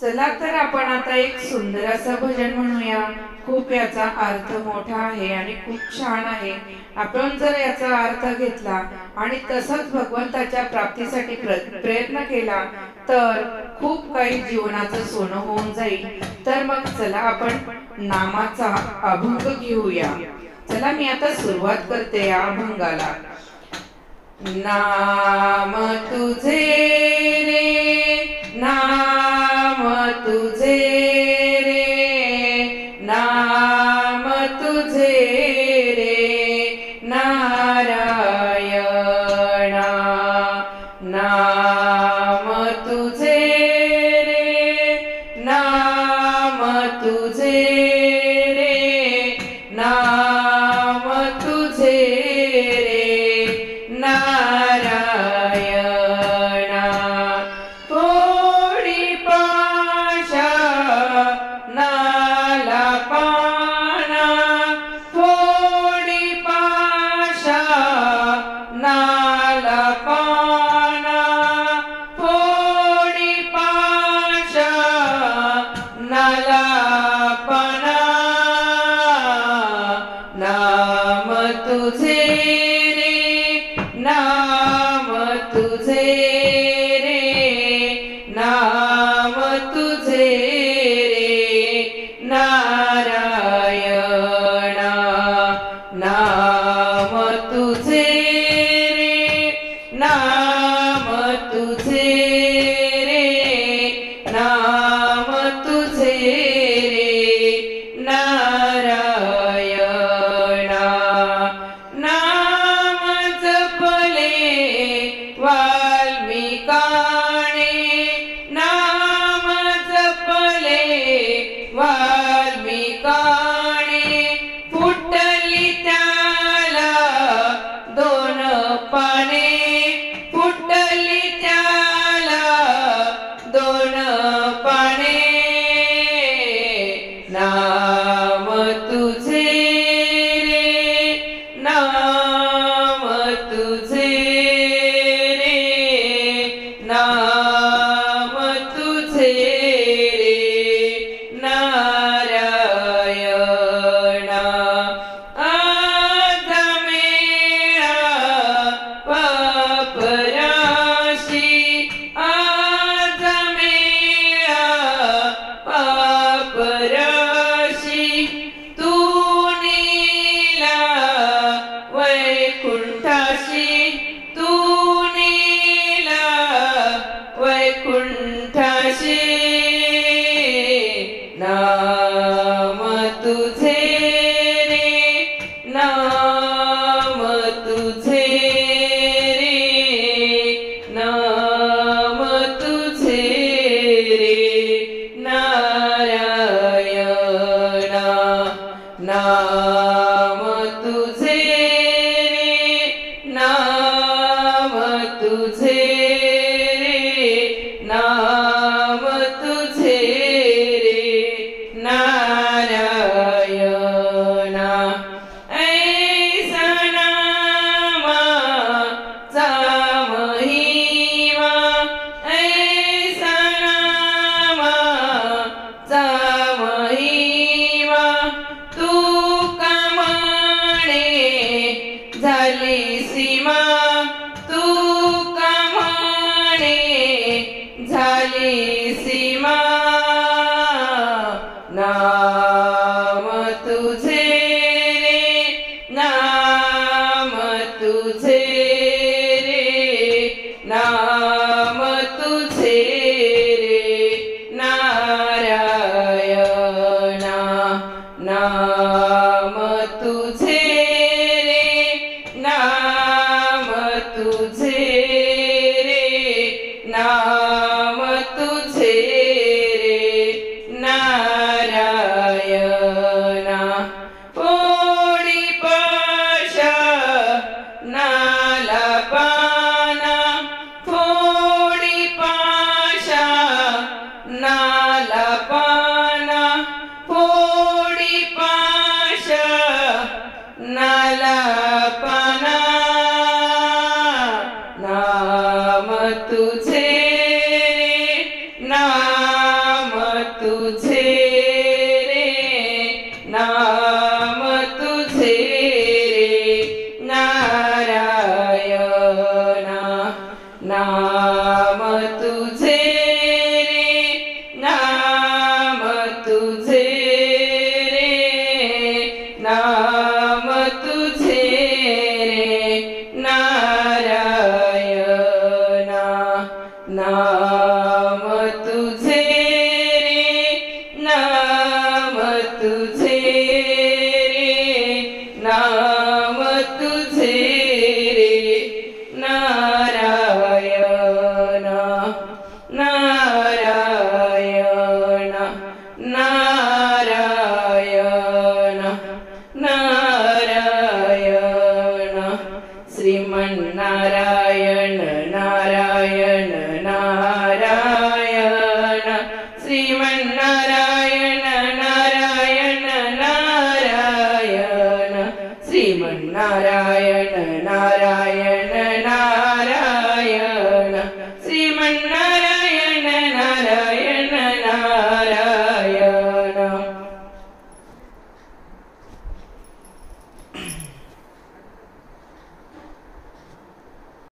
चला तर आपण आता एक सुंदर असं भजन म्हणूया। खूप याचा अर्थ मोठा आहे आणि खूप छान आहे। आपण जर याचा अर्थ घेतला आणि तसंच भगवंताच्या प्राप्तीसाठी प्रयत्न केला तर खूप काही जीवनाचं सोनं होऊन जाईल। तर मग चला आपण नामाचा अभंग घेऊया। चला मी आता सुरुवात करते या अभंगाला। नाम तुझे रे नाम तुझे रे नाम तुझे रे नारायणा नाम तुझे रे नाम तुझे रे नाम तुझे रे नारायणा थोडी पाशा नाला पाना थोडी पाशा नाला पाना थोडी पाशा नाला पाना नाम तुझे नाम तुझे रे नाम तुझे रे नारायणा नाम तुझे रे नाम तुझे रे नाम तुझे रे नारायणा नाम जपले वाल्मिकाने नाम जपले वाल्मिकाने फुटली त्याला दोन पाने फुटली त्याला दोन पाने नाम तुझे रे नाम तुझे रे नाम तुझे रे नारायणा आज मेळा पापराशी आज मेळा पापराशी तू नीला वैकुंठाशी तू नीला वैकुंठाशी नाम तुझे रे नाम तुझे रे नाम तुझे रे नारायणा नाम तुझे रे नाम तुझे रे नाम तुझे रे नारायणा ऐसा नामाचा महिमा ऐसा नामाचा महिमा तू कमाने झाली सीमा तू कमाने झाली सीमा नाम तुझे रे नाम तुझे रे नाम तुझे रे नारायणा नाम तुझे रे नाम तुझे रे नाम तुझे रे नारायणा पोळी पाशा नाला पाना थोडी पाशा नाला पाना थोडी पाशा नाला पाना नाम तुझे तुझे रे नाम तुझे रे नारायणा नाम तुझे रे नाम तुझे रे नाम तुझे रे नारायणा नाम तुझे रे नाम तुझे रे नाम तुझे रे नारायणा